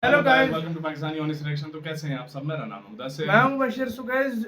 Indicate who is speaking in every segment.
Speaker 1: Hello guys,
Speaker 2: welcome to Pakistani honest reaction. तो कैसे हैं आप सब? मेरा नाम है मुदस्सिर।
Speaker 1: मैं हूं Bashir. So guys,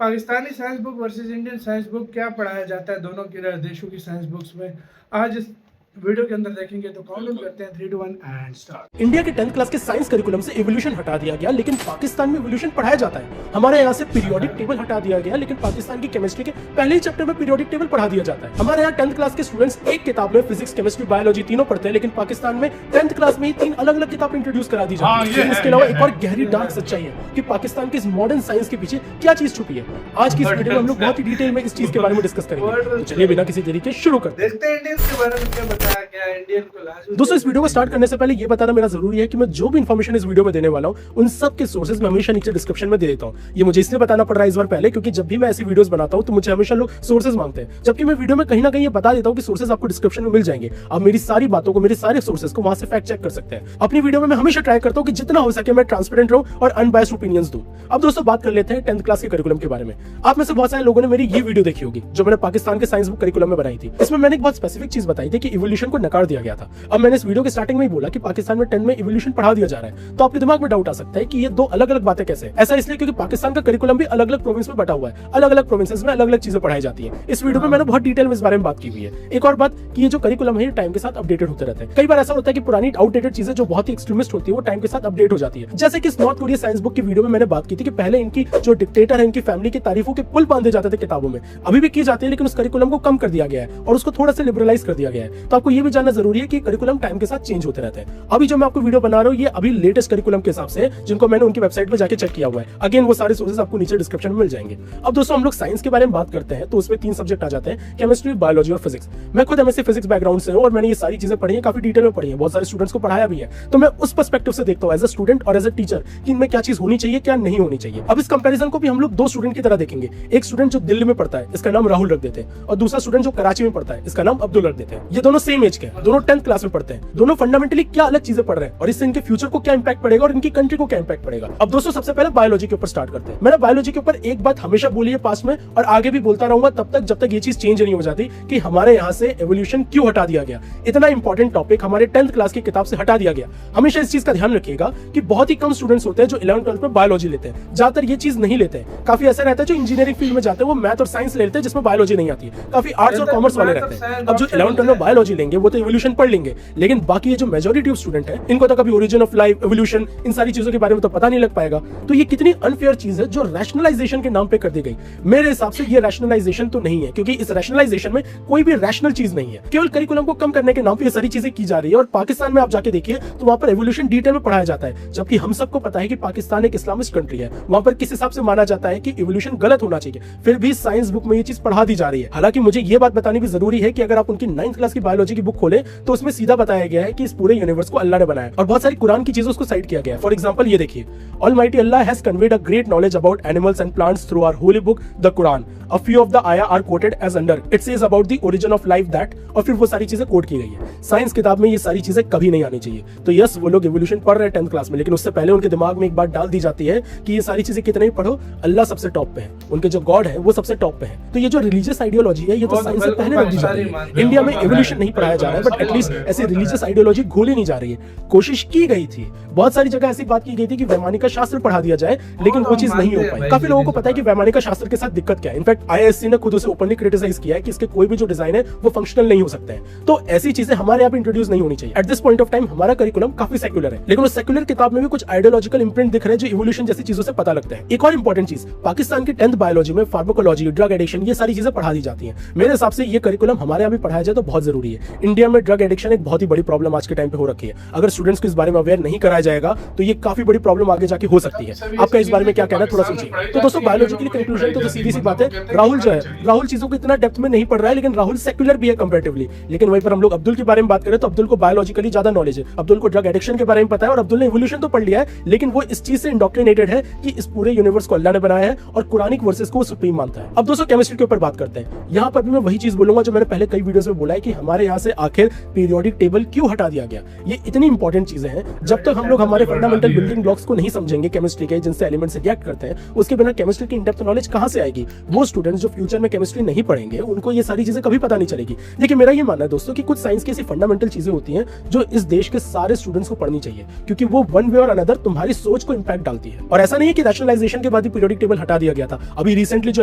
Speaker 1: Pakistani science book versus Indian science book क्या पढ़ाया जाता है दोनों के देशों की साइंस बुक्स में, आज इस वीडियो के अंदर देखेंगे। तो काउंट करते हैं 3 2 1 एंड स्टार्ट।
Speaker 3: इंडिया के 10th क्लास के साइंस करिकुलम से इवोल्यूशन हटा दिया गया, लेकिन पाकिस्तान में इवोल्यूशन पढ़ाया जाता है। हमारे यहाँ से पीरियोडिक टेबल हटा दिया गया, लेकिन पाकिस्तान की केमिस्ट्री के पहले ही चैप्टर में पीरियोडिक टेबल पढ़ा दिया जाता है। हमारे यहाँ 10th क्लास के स्टूडेंट्स एक किताब में फिजिक्स, केमिस्ट्री, बायोलॉजी तीनों पढ़ते हैं, लेकिन पाकिस्तान में 10th क्लास में ही 3 अलग अलग किताब इंट्रोड्यूस करा दी जाती है। इसके अलावा एक और गहरी डार्क सच्चाई है कि पाकिस्तान की इस मॉडर्न साइंस के पीछे क्या चीज छुपी है। आज की इस वीडियो में हम लोग बहुत ही डिटेल में इस चीज के बारे में डिस्कस करेंगे। तो चलिए बिना किसी देरी के शुरू करते हैं।
Speaker 1: देखते हैं इंडियंस के बारे में क्या बताया गया है। इंडियन को लाजवाब।
Speaker 3: दोस्तों, इस वीडियो को स्टार्ट करने से पहले ये बताना मेरा जरूरी है कि मैं जो भी इन्फॉर्मेशन इस वीडियो में देने वाला हूँ, उन सब के सोर्सेज मैं हमेशा नीचे डिस्क्रिप्शन में दे देता हूँ। ये मुझे इसलिए बताना पड़ रहा है इस बार पहले, क्योंकि जब भी मैं ऐसी वीडियोस बनाता हूँ तो मुझे हमेशा लोग सोर्सेज मांगते हैं, जबकि मैं वीडियो में कहीं ना कहीं ये बता देता हूँ कि सोर्सेज आपको डिस्क्रिप्शन में मिल जाएंगे। आप मेरी सारी बातों को, मेरे सारे सोर्सेज को वहां से फैक्ट चेक कर सकते हैं। अपनी वीडियो में मैं हमेशा ट्राई करता हूँ कि जितना हो सके मैं ट्रांसपेरेंट रहूं और अनबायस्ड ओपिनियंस दूं। अब दोस्तों बात कर लेते हैं 10th क्लास के करिकुलम के बारे में। आप में से बहुत सारे लोगों ने मेरी ये वीडियो देखी होगी जो मैंने पाकिस्तान के साइंस बुक करिकुलम में बनाई थी। इसमें मैंने एक बहुत स्पेसिफिक चीज बताई थी कि इवोल्यूशन को नकार दिया गया था। अब मैंने इस वीडियो के स्टार्टिंग में ही बोला कि पाकिस्तान में 10 में इवोल्यूशन पढ़ा दिया जा रहा है, तो आपके दिमाग में डाउट आ सकता है कि ये दो अलग अलग बातें कैसे। ऐसा इसलिए क्योंकि पाकिस्तान का करिकुलम भी अलग अलग प्रोविंस में बटा हुआ है, अलग अलग प्रोविंसेस में अलग अलग चीजें पढ़ाई जाती है। इस वीडियो में मैंने बहुत डिटेल में इस बारे में बात की हुई है। एक और बात कि ये जो करिकुलम है टाइम के साथ अपडेटेड होते रहते हैं। कई बार ऐसा होता है कि पुरानी आउटडेटेड चीजें जो बहुत ही एक्सट्रीमिस्ट होती है वो टाइम के साथ अपडेट हो जाती है। जैसे कि नॉर्थ कोरिया साइंस बुक की वीडियो में मैंने बात की थी कि पहले इनकी जो डिक्टेटर है, इनकी फैमिली की तारीफों के पुल बांधे जाते थे किताबों में, अभी भी की जाती है, लेकिन उस करिकुलम को कम कर दिया गया है और उसको थोड़ा सा लिबरलाइज कर दिया गया है। तो आपको ये भी जानना जरूरी है कि करिकुलम टाइम के साथ चेंज होते रहते हैं। अभी जो मैं आपको वीडियो बना रहा हूँ ये अभी लेटेस्ट करिकुलम के हिसाब से, जिनको मैंने उनकी वेबसाइट पे जाके चेक किया हुआ है। अगेन वो सारे सोर्सेज आपको नीचे डिस्क्रिप्शन में मिल जाएंगे। अब दोस्तों हम लोग साइंस के बारे में बात करते हैं तो उसमें 3 सब्जेक्ट आ जाते हैं, केमिस्ट्री, बायोलॉजी और फिजिक्स। मैं खुद एमएससी फिजिक्स बैकग्राउंड से हूं और मैंने ये सारी चीजें पढ़ी है, काफी डिटेल में पढ़ी है, बहुत सारे स्टूडेंट्स को पढ़ाया भी है। तो मैं उस पर्सपेक्टिव से देखता हूं एज अ स्टूडेंट और एज अ टीचर कि इनमें क्या चीज होनी चाहिए, क्या नहीं होनी चाहिए। अब इस कंपैरिजन को भी हम लोग 2 स्टूडेंट की तरह देखेंगे। एक स्टूडेंट जो दिल्ली में पढ़ता है, इसका नाम राहुल रख देते हैं, और दूसरा स्टूडेंट जो कराची में पढ़ता है, इसका नाम अब्दुल रख देते हैं। ये दोनों सेम एज के हैं, दोनों 10th क्लास में पढ़ते हैं, दोनों फंडामेंटली क्या अलग चीजें पढ़ रहे हैं और इससे इनके फ्यूचर को क्या इंपैक्ट पड़ेगा और इनकी कंट्री को क्या इंपैक्ट पड़ेगा। अब दोस्तों सबसे पहले बायोलॉजी के ऊपर स्टार्ट करते हैं। मैंने बायोलॉजी के ऊपर एक बात हमेशा बोली है पास में और आगे भी बोलता रहूंगा तब तक जब तक ये चीज चेंज नहीं हो जाती कि हमारे यहाँ से एवोल्यूशन क्यों हटा दिया गया। इतना इंपॉर्टेंट टॉपिक हमारे 10th क्लास की किताब से हटा दिया गया। हमेशा इस चीज का ध्यान रखिएगा कि बहुत ही कम स्टूडेंट्स होते हैं जो 11th 12th में बायोलॉजी लेते हैं, ज्यादातर ये चीज नहीं लेते हैं। काफी ऐसा रहता है जो इंजीनियरिंग फील्ड में जाते हैं वो मैथ और साइंस लेते हैं जिसमें बायोलॉजी नहीं आती है। काफी आर्ट्स और कॉमर्स वाले रहते हैं। अब जो 11th 12th में बायोलॉजी लेंगे वो तो एवोल्यूशन पढ़ लेंगे, लेकिन बाकी ये जो मेजॉरिटी ऑफ स्टूडेंट है इनको तो कभी ओरिजिन ऑफ लाइफ, एवोल्यूशन, इन सारी चीजों के बारे में तो पता नहीं लग पाएगा। तो ये कितनी अनफेयर चीज है जो रैशनलाइजेशन के नाम पे कर दी गई। मेरे हिसाब से ये रैशनलाइजेशन तो नहीं है, क्योंकि इस रैशनलाइजेशन में कोई भी रैशनल चीज नहीं है। केवल करिकुलम को कम करने के नाम पे ये सारी चीजें की जा रही है। और पाकिस्तान में आप जाके देखिए तो वहां पर एवोल्यूशन डिटेल में पढ़ाया जाता है, जबकि हम सबको पता है कि पाकिस्तान एक इस्लामिस्ट कंट्री है। वहां पर किस हिसाब से माना जाता है कि एवोल्यूशन गलत होना चाहिए, फिर भी साइंस बुक में ये चीज पढ़ा दी जा रही है। हालांकि मुझे ये बात बतानी भी जरूरी है कि अगर आप उनकी 9th क्लास की बायोलॉजी की बुक खोले तो उसमें सीधा बताया गया है कि इस पूरे यूनिवर्स को अल्लाह ने बनाया और बहुत सारी कुरान की चीजों उसको साइड किया गया है। फॉर एग्जांपल ये देखिए, Almighty Allah has conveyed a great knowledge about animals and plants through our holy book, the Quran. A few of the ayah are quoted as under. It says about the origin of life that, और फिर वो सारी चीजें coat की गई है। Science किताब में ये सारी चीजें कभी नहीं आनी चाहिए। तो यस, वो लोग एवोल्यूशन पढ़ रहे हैं 10th क्लास में, लेकिन उससे पहले उनके दिमाग में एक बात डाल दी जाती है कि ये सारी चीजें कितने ही पढ़ो, अल्लाह सबसे टॉप पे है, उनके जो गॉड है वो सबसे टॉप पे है। तो ये जो रिलीजियस आइडियोलॉजी है ये तो साइंस से पहले रख दी जा रही है। इंडिया में एवोल्यूशन नहीं पढ़ाया जा रहा है, बट एटलीस्ट ऐसी रिलीजियस आइडियोलॉजी घोली नहीं जा रही है। कोशिश की गई थी, बहुत सारी जगह ऐसी बात की गई थी कि वैमानिका शास्त्र पढ़ा दिया जाए, लेकिन वो चीज नहीं हो पाई। काफी लोगों को पता है कि वैमानिका शास्त्र के साथ दिक्कत क्या है। इनफैक्ट आईएससी ने खुद उसे ओपनली क्रिटिसाइज किया है कि इसके कोई भी जो डिजाइन है वो फंक्शनल नहीं हो सकते हैं। तो ऐसी चीजें हमारे यहाँ पे इंट्रोड्यूस नहीं होनी चाहिए। At this point of time हमारा करिकुलम काफी सेक्युलर है, लेकिन उस सेक्युलर किताब में भी कुछ आइडियोलॉजिकल इंप्रिंट दिख रहे हैं जो इवोल्यूशन जैसी चीजों से पता लगता है। एक और इंपॉर्टेंट चीज, पाकिस्तान की 10th बायोलॉजी में फार्माकोलॉजी, ड्रग एडिक्शन, ये सारी चीजें पढ़ा दी जाती है। मेरे हिसाब से ये करिकुलम हमारे यहाँ भी पढ़ाया जाए तो बहुत जरूरी है। इंडिया में ड्रग एडिक्शन एक बहुत ही बड़ी प्रॉब्लम आज के टाइम पे हो रखी है। अगर स्टूडेंट्स को इस बारे में अवेयर नहीं कराया जाएगा तो ये काफी बड़ी प्रॉब्लम आगे जाके हो सकती है। आपका इस बारे में क्या कहना है, थोड़ा सोचिए। तो दोस्तों बायोलॉजी के लिए कंक्लूजन तो सीधी सी बात है, राहुल जो है, राहुल चीजों को इतना डेप्थ में नहीं पढ़ रहा है, लेकिन राहुल सेक्युलर भी है कंपैरेटिवली। लेकिन वहीं पर हम लोग अब्दुल के बारे में बात करें तो अब्दुल को बायोलॉजिकली ज्यादा नॉलेज है, अब्दुल को ड्रग एडिक्शन के बारे में पता है और अब्दुल ने इवोल्यूशन तो पढ़ लिया है, लेकिन वो इस चीज से इंडोक्ट्रिनेटेड है कि इस पूरे यूनिवर्स को अल्लाह ने बनाया है और कुरानिक वर्सेस को सुप्रीम मानता है। अब दोस्तों केमिस्ट्री के ऊपर बात करते हैं। यहाँ पर भी मैं वही चीज बोलूंगा जो मैंने पहले कई वीडियोस में बोला है कि हमारे यहाँ से आखिर पीरियोडिक टेबल क्यों हटा दिया गया। ये इतनी इंपॉर्टेंट चीजें हैं, जब तक हम लोग हमारे फंडामेंटल बिल्डिंग ब्लॉक्स को नहीं समझेंगे केमिस्ट्री के, जिनसे एलिमेंट्स रिएक्ट करते हैं, उसके बिना केमिस्ट्री की इन-डेप्थ नॉलेज कहां से आएगी। वो स्टूडेंट्स जो फ्यूचर में केमिस्ट्री नहीं पढ़ेंगे उनको ये सारी चीजें कभी पता नहीं चलेगी। देखिए मेरा ये मानना है दोस्तों कि कुछ साइंस की ऐसी फंडामेंटल चीजें होती हैं जो इस देश के सारे स्टूडेंट्स को पढ़नी चाहिए, क्योंकि वो वन वे और अनदर तुम्हारी सोच को इंपैक्ट डालती है। और ऐसा नहीं है कि रैशनलाइजेशन के बाद ही पीरियोडिक टेबल हटा दिया गया था। अभी रिसेंटली जो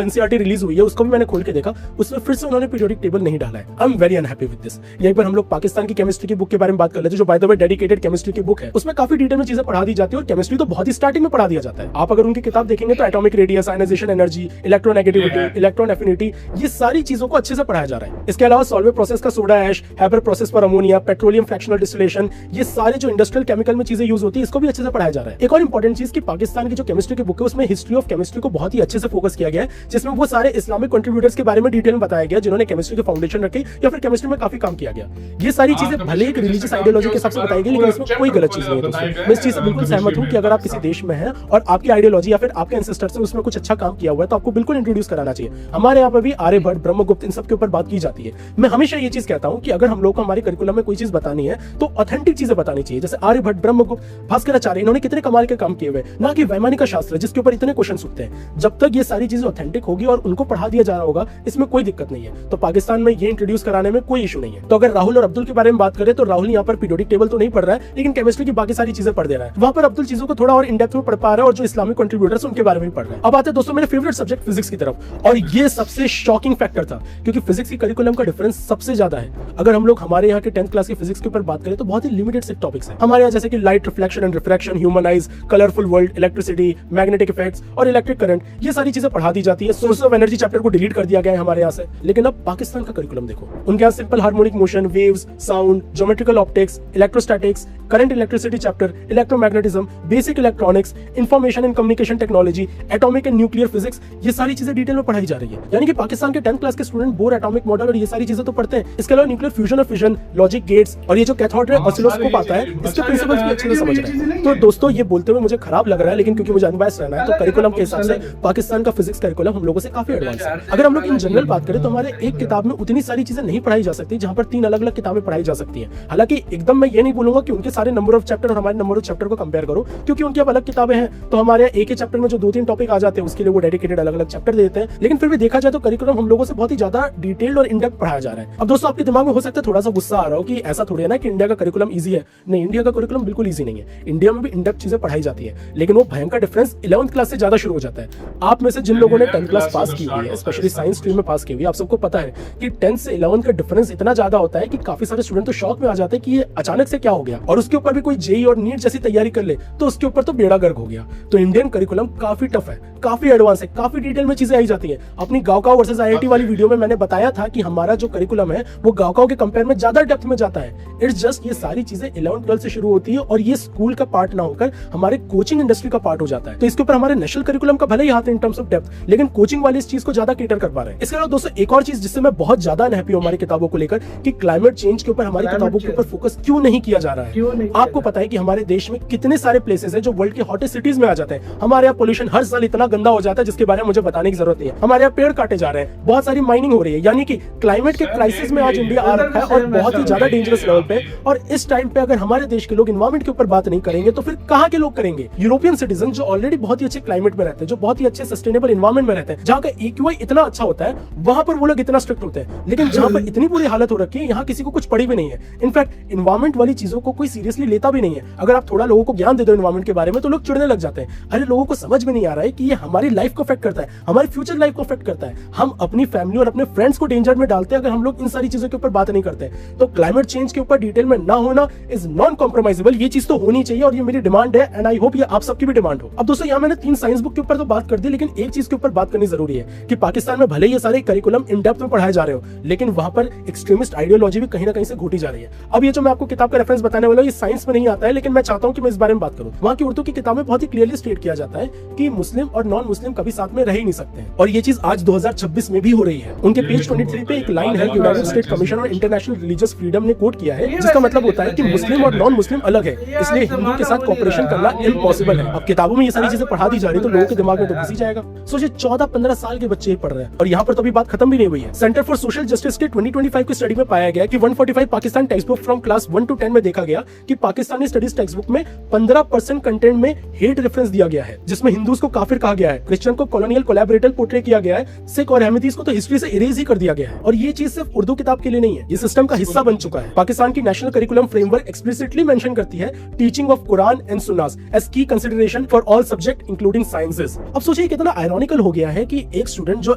Speaker 3: एनसीईआरटी रिलीज हुई है उसको भी मैंने खोल के देखा, उसमें फिर से उन्होंने पीरियोडिक टेबल नहीं डाला है। I am very unhappy with this. यहीं पर हम लोग पाकिस्तान की केमिस्ट्री की बुक के बारे में बात कर लेते हैं, जो by the way dedicated chemistry की बुक है। उसमें काफी डिटेल में चीजें पढ़ा दी जाती है और केमिस्ट्री तो बहुत ही स्टार्टिंग में पढ़ा दिया जाता है। आप अगर उनकी किताब देखेंगे तो atomic radius, ionization energy, electronegativity, electron affinity, ये सारी चीजों को अच्छे से पढ़ाया जा रहा है। इसके अलावा सॉल्वे प्रोसेस का सोडा ऐश, हैबर प्रोसेस पर अमोनिया, पेट्रोलियम फ्रैक्शनल डिस्टिलेशन, ये सारे जो इंडस्ट्रियल केमिकल में चीजें यूज होती है, इसको भी अच्छे से पढ़ाया जा रहा है। एक और इंपॉर्टेंट चीज कि पाकिस्तान की जो केमिस्ट्री की बुक है उसमें हिस्ट्री ऑफ केमिस्ट्री को बहुत ही अच्छे से फोकस किया गया है, जिसमें वो सारे इस्लामिक कंट्रीब्यूटर्स के बारे में डिटेल में बताया गया जिन्होंने केमिस्ट्री के फाउंडेशन रखे या फिर केमिस्ट्री में काफी काम किया गया। ये सारी चीजें भले एक रिलीजियस आइडियोलॉजी के हिसाब से बताई गई, लेकिन इसमें कोई गलत चीज नहीं है दोस्तों। मैं इस चीज से बिल्कुल सहमत हूं कि अगर आप किसी देश में हैं और आपकी आइडियोलॉजी या फिर आपके एंसेस्टर्स ने उसमें कुछ अच्छा काम किया हुआ है तो आपको बिल्कुल इंट्रोड्यूस कराना चाहिए। हमारे यहाँ पे भी आर्यभट्ट, ब्रह्मगुप्त, इन सब के ऊपर बात की जाती है। मैं हमेशा ये चीज कहता हूं कि अगर हम लोग को हमारे करिकुलम में कोई चीज बतानी है तो ऑथेंटिक चीजें बतानी चाहिए। जैसे आर्यभट्ट, ब्रह्मगुप्त, भास्कराचार्य, इन्होंने कितने कमाल के काम किए हुए, ना कि वैमानिक शास्त्र जिसके ऊपर इतने क्वेश्चन उठते हैं। जब तक ये सारी चीजें ऑथेंटिक होगी और उनको पढ़ा दिया जा रहा होगा, इसमें कोई दिक्कत नहीं है। तो पाकिस्तान में ये इंट्रोड्यूस कराने में कोई इशू नहीं है। तो अगर राहुल और अब्दुल के बारे में बात करें तो राहुल यहाँ पर पीरियोडिक टेबल तो नहीं पढ़ रहा है, लेकिन केमिस्ट्री की बाकी सारी चीजें पढ़ दे रहा है। वहां पर अब्दुल चीजों को थोड़ा और इन डेप्थ में पढ़ पा रहा है और जो इस्लामिक कंट्रीब्यूटर्स उनके बारे में पढ़ रहा है। अब आते हैं दोस्तों मेरे फेवरेट सब्जेक्ट फिजिक्स की तरफ, और ये सबसे शॉकिंग फैक्टर था क्योंकि फिजिक्स की करिकुलम का डिफरेंस सबसे ज्यादा है। अगर हम लोग हमारे यहाँ के 10th क्लास की फिजिक्स के ऊपर बात करें तो बहुत ही लिमिटेड से टॉपिक्स हैं हमारे यहाँ, जैसे कि light reflection and refraction, human eyes, colourful world, electricity, magnetic effects और इलेक्ट्रिक करंट, ये सारी चीजें पढ़ा दी जाती है। सोर्स ऑफ एनर्जी चैप्टर को डिलीट कर दिया गया है हमारे यहाँ से। लेकिन अब पाकिस्तान का करिकुलम देखो, उनके यहाँ simple harmonic motion, waves, sound, geometrical optics, electrostatics, current electricity chapter, electromagnetism, basic electronics, information and communication technology, atomic and nuclear physics, ये सारी चीजें डिटेल में पढ़ाई जा रही है। यानी कि पाकिस्तान के 10th क्लास के स्टूडेंट बोर एटॉमिक मॉडल और ये सारी चीजें तो पढ़ते हैं, इसके अलावा न्यूक्लियर फ्यूजन और फिशन, लॉजिक गेट्स और ये जो कैथोड रे ऑसिलोस्कोप आता है, इसके प्रिंसिपल्स भी अच्छे से समझ रहे हैं। तो दोस्तों ये बोलते हुए मुझे खराब लग रहा है, लेकिन क्योंकि मुझे अनबायस्ड रहना है तो करिकुलम के हिसाब से पाकिस्तान का फिजिक्स करिकुलम हम लोगों से काफी एडवांस है। अगर हम लोग इन जनरल बात करें तो हमारे एक किताब में उतनी सारी चीजें नहीं पढ़ाई जा सकती जहां पर 3 अलग-अलग किताबें पढ़ाई जा सकती हैं। हालांकि एकदम मैं ये नहीं बोलूंगा कि उनके सारे नंबर ऑफ चैप्टर और हमारे नंबर ऑफ चैप्टर को कंपेयर करो, क्योंकि उनकी अब अलग किताबें हैं। तो हमारे एक ही चैप्टर में जो 2-3 टॉपिक आ जाते हैं उसके लिए वो डेडिकेटेड अलग-अलग चैप्टर देते हैं। लेकिन फिर भी देखा जाए तो करिकुलम हम लोगों से बहुत ही ज्यादा डिटेल्ड और इन-डेप्थ पढ़ाया जा रहा है। अब दोस्तों आपके दिमाग में हो सकता है थोड़ा सा गुस्सा आ रहा हो कि ऐसा थोड़ी है ना कि इंडिया का करिकुलम ईजी है। नहीं, इंडिया का करिकुलम बिल्कुल ईजी नहीं है। इंडिया में भी इन-डेप्थ चीजें पढ़ाई जाती है, लेकिन वो भयंकर डिफरेंस 11th क्लास से ज्यादा शुरू हो जाता है। आप में से जिन लोगों ने 10th क्लास पास की हुई है, स्पेशली साइंस स्ट्रीम में पास की हुई है, आप सबको पता है कि 10th से 11th का डिफरेंस इतना ज्यादा होता है कि काफी सारे स्टूडेंट तो शॉक में आ जाते हैं कि ये अचानक से क्या हो गया। और उसके ऊपर भी कोई जेईई और नीट जैसी तैयारी कर ले तो उसके ऊपर तो बेड़ा गर्क हो गया। तो इंडियन करिकुलम काफी टफ है, काफी एडवांस है, काफी डिटेल में चीजें आई जाती है। अपनी गांव वर्सेस आईआईटी वाली वीडियो में मैंने बताया था कि हमारा जो करिकुलम है वो गांव के कंपेयर में ज्यादा डेप्थ में जाता है। इट्स जस्ट ये सारी चीजें 11th 12th से शुरू होती है और ये स्कूल का पार्ट ना होकर हमारे कोचिंग इंडस्ट्री का पार्ट हो जाता है। तो इसके ऊपर हमारे नेशनल करिकुलम का भले ही हाथ है इन टर्म्स ऑफ डेप्थ, लेकिन कोचिंग वाले इस चीज को ज्यादा केटर कर पा रहे हैं। इसके अलावा दोस्तों एक और चीज जिससे मैं बहुत ज्यादा अनहैप्पी हूं हमारी किताबों को लेकर कि क्लाइमेट चेंज के ऊपर हमारी किताबों के ऊपर फोकस क्यों नहीं किया जा रहा है। आपको पता है कि हमारे देश में कितने सारे प्लेसेस हैं जो वर्ल्ड के हॉटेस्ट सिटीज में आ जाते हैं। हमारे यहाँ पोल्यूशन हर साल इतना गंदा हो जाता है जिसके बारे में मुझे बताने की जरूरत नहीं है। हमारे यहाँ पेड़ काटे जा रहे हैं, बहुत सारी माइनिंग हो रही है, यानी कि क्लाइमेट के क्राइसिस में आज इंडिया आ रखा है और बहुत ही ज्यादा डेंजरस लेवल पे। और इस टाइम पे अगर हमारे देश के लोग एनवायरमेंट के ऊपर बात नहीं करेंगे तो फिर कहाँ के लोग करेंगे। यूरोपियन सिटीजन जो ऑलरेडी बहुत ही अच्छे क्लाइमेट में रहते हैं, जो बहुत ही अच्छे सस्टेनेबल एनवायरमेंट में रहते हैं, जहाँ का EQI इतना अच्छा होता है, वहां पर वो लोग इतना स्ट्रिक्ट होते हैं। लेकिन जहाँ पर इतनी बुरी हालत हो रखी है, यहाँ किसी को कुछ पड़ी भी नहीं है। इनफैक्ट एनवायरमेंट वाली चीजों को कोई सीरियसली लेता भी नहीं है। अगर आप थोड़ा लोगों को ज्ञान दे दो एनवायरमेंट के बारे में तो लोग चिढ़ने लग जाते हैं। अरे लोगों को समझ में नहीं आ रहा है कि ये हमारी लाइफ को अफेक्ट करता है, हमारी फ्यूचर लाइफ को अफेक्ट करता है। हम अपनी फैमिली और अपने फ्रेंड्स को डेंजर में डालते हैं अगर हम लोग इन सारी चीजों के ऊपर बात नहीं करते। तो क्लाइमेट चेंज के ऊपर डिटेल में ना होना इज नॉन कॉम्प्रोमाइजेबल। ये चीज तो होनी चाहिए और ये मेरी डिमांड है एंड आई होप ये आप सबकी भी डिमांड हो। अब दोस्तों यहाँ मैंने 3 साइंस बुक के ऊपर तो बात कर दी, लेकिन एक चीज के ऊपर बात करनी जरूरी है कि पाकिस्तान में भले ये सारे करिकुलम इन डेप्थ में पढ़ाए जा रहे हो, लेकिन वहां पर एक्सट्रीमिस्ट आइडियोलॉजी भी कहीं ना कहीं से घुटी जा रही है। अब ये जो मैं आपको किताब का रेफरेंस बताने वाला हूं, ये साइंस में नहीं आता है, लेकिन मैं चाहता हूँ कि मैं इस बारे में बात करूँ। वहाँ की उर्दू की किताब में बहुत ही क्लियरली स्टेट किया जाता है कि मुस्लिम और नॉन मुस्लिम कभी साथ में रह ही नहीं सकते हैं, और ये चीज आज 2026 में भी हो रही है। उनके पेज 23 पे एक लाइन है, United state commission on international religious freedom ने कोट किया है, जिसका मतलब होता है कि मुस्लिम और नॉन मुस्लिम अलग है, इसलिए हिंदू के साथ कॉपरेशन करना इम्पॉसिबल है। अब किताबों में ये सारी चीजें पढ़ा दी जा रही तो लोगों के दिमाग में तो घुस ही जाएगा। सोचिए 14-15 साल के बच्चे पढ़ रहे हैं, और यहाँ पर तो अभी बात खत्म भी नहीं हुई है। सेंटर फॉर सोशल जस्टिस के 2025 की स्टडी में पाया गया कि 145 Pakistan text book from class 1 to 10 में देखा गया कि पाकिस्तानी स्टडीज टेक्स्ट बुक में 15% कंटेंट में हेट रेफरेंस दिया गया है, जिसमें हिंदूज को काफिर कहा गया है, क्रिश्चियन को कॉलोनियल कोलैबोरेटर पोर्ट्रे किया गया है, सिख और अहमदीज को तो हिस्ट्री से इरेज ही कर दिया गया है। और ये चीज सिर्फ उर्दू किताब के लिए नहीं है, ये सिस्टम का हिस्सा बन चुका है। पाकिस्तान की national curriculum framework explicitly mention करती है teaching of Quran and Sunnahs as की consideration for all subject including sciences. अब सोचिए कितना आयरॉनिकल हो गया है कि एक स्टूडेंट जो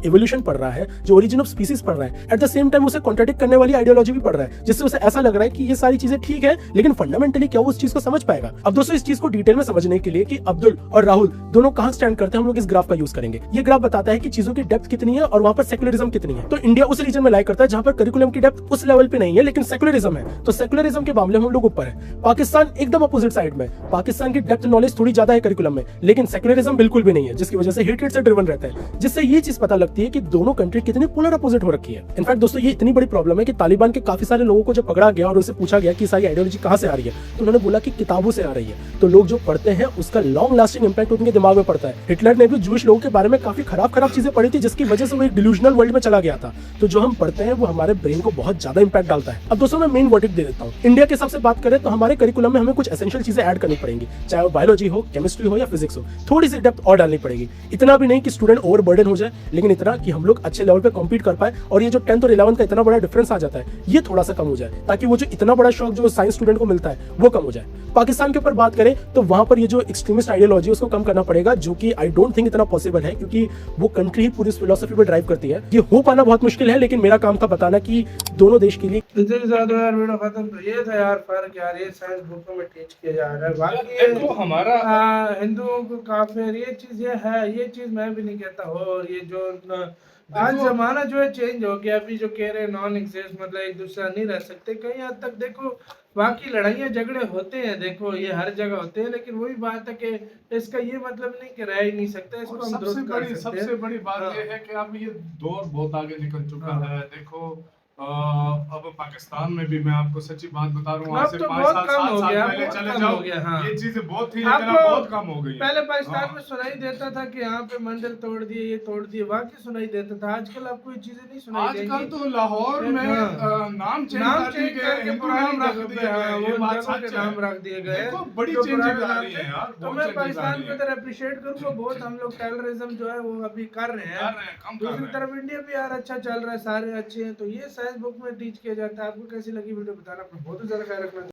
Speaker 3: इवोल्यूशन पढ़ रहा है, जो ओरिजिन ऑफ स्पीसीज पढ़ रहा है, एट द सेम टाइम उसे कॉन्ट्राडिक्ट करने वाली आइडियोलॉजी भी पढ़ रहा है, जिससे उसे ऐसा लग रहा है कि ये सारी चीजें ठीक है, लेकिन फंडामेंटली क्या वो उस चीज को समझ पाएगा। अब दोस्तों इस चीज को डिटेल में समझने के लिए कि अब्दुल और राहुल दोनों कहां स्टैंड करते हैं, हम लोग इस ग्राफ का यूज करेंगे। ये ग्राफ बताता है कि चीजों की डेप्थ कितनी है और वहां पर सेक्युलरिज्म कितनी है। तो इंडिया उस रीजन में लाइक करता है जहां पर करिकुलम की डेप्थ उस लेवल पे नहीं है, लेकिन सेक्युलरिज्म है। तो सेक्युलरिज्म के मामले में हम लोग ऊपर है। पाकिस्तान एकदम अपोजिट साइड में, पाकिस्तान की डेप्थ नॉलेज थोड़ी ज्यादा है करिकुलम में, लेकिन सेक्युलरिज्म बिल्कुल भी नहीं है, जिसकी वजह से हेट्रेड से ड्रिवन रहता है, जिससे ये चीज पता लगती है कि दोनों कंट्री कितनी पोलर अपोजिट हो रखी है। इनफैक्ट दोस्तों ये इतनी बड़ी प्रॉब्लम है कि तालिबान के काफी सारे लोगों को जब पकड़ा गया और उनसे पूछा गया कि सारी आइडियोलॉजी कहां से आ रही है, तो उन्होंने बोला कि किताबों से आ रही है। तो लोग जो पढ़ते हैं उसका लॉन्ग लास्टिंग इंपैक्ट उनके दिमाग में पड़ता है। हिटलर ने भी जूश लोगों के बारे में काफी खराब चीजें पढ़ी थी, जिसकी वजह से वो एक डिल्यूजनल वर्ल्ड में चला गया था। तो जो हम पढ़ते हैं वो हमारे ब्रेन को बहुत ज्यादा इंपैक्ट डालता है। अब दोस्तों मैं मेन वर्डिक्ट दे देता हूँ। इंडिया के हिसाब से बात करें तो हमारे करिकुलम में हमें कुछ एसेंशियल चीजें ऐड करनी पड़ेंगी, चाहे वो बायोलॉजी हो, केमिस्ट्री हो या फिजिक्स हो। थोड़ी सी डेप्थ और डालनी पड़ेगी, इतना भी नहीं कि स्टूडेंट ओवरबर्डन हो जाए, लेकिन इतना कि हम लोग अच्छे लेवल पे कॉम्पीट कर पाए। और ये जो 10th और 11th का इतना बड़ा डिफरेंस आ जाता है, ये थोड़ा सा कम हो जाए, ताकि वो जो इतना बड़ा शौक जो साइंस स्टूडेंट को मिलता है वो कम हो जाए। पाकिस्तान के ऊपर बात करें तो वहां पर ये जो एक्सट्रीमिस्ट आइडियोलॉजी है उसको कम करना पड़ेगा, जो कि आई डोंट थिंक इतना पॉसिबल है, क्योंकि वो कंट्री ही पूरी फिलोसफी पर ड्राइव करती है। ये हो पाना बहुत मुश्किल है, लेकिन मेरा काम था बताना कि दोनों देश के लिए
Speaker 1: इतने ज्यादा यार वीडियो खत्म। तो ये था यार फर्क यार, ये साइंस बुकों में टीच किया जा रहा है। बाकी
Speaker 2: देखो हमारा
Speaker 1: हिंदुओं को काफिर ये चीज ये है, ये चीज मैं भी नहीं कहता हो। और ये जो आज जमाना जो है चेंज हो गया। अभी जो कह रहे हैं नॉन एक्सिस्ट मतलब एक दूसरा नहीं रह सकते, कहीं हद तक देखो बाकी लड़ाइयाँ झगड़े होते हैं, देखो ये हर जगह होते हैं, लेकिन वही बात है कि इसका ये मतलब नहीं कि रह ही नहीं सकते, इसको हम दुरुस्त कर सकते हैं।
Speaker 2: सबसे बड़ी बात ये है कि अब ये दौर बहुत आगे निकल चुका है। देखो अब पाकिस्तान में भी मैं आपको सच्ची बात बता रहा हूँ, आज से 5-7 साल पहले चले जाओ, ये चीजें बहुत थी, लेकिन अब बहुत कम हो गई।
Speaker 1: पहले पाकिस्तान में सुनाई देता था कि यहाँ पे मंदिर तोड़ दिए, ये तोड़ दिए, वाकई सुनाई देता था। आजकल आपको ये चीजें नहीं सुनाई देंगी।
Speaker 2: आजकल तो लाहौर में नाम चेंज करके पुराने नाम रख दिए गए, ये बात सच है।
Speaker 1: नाम रख दिए गए,
Speaker 2: देखो बड़ी चेंजेस आ रही है यार।
Speaker 1: तो मैं पाकिस्तान को इधर अप्रिशिएट करूंगा बहुत। हम लोग टेररिज्म जो है वो अभी कर रहे हैं, दूसरी तरफ इंडिया भी यार अच्छा चल रहा है, सारे अच्छे हैं। तो ये साइंस बुक में टीच किया जाता है। आपको कैसी लगी वीडियो बताना, अपना बहुत ज्यादा ख्याल रखना।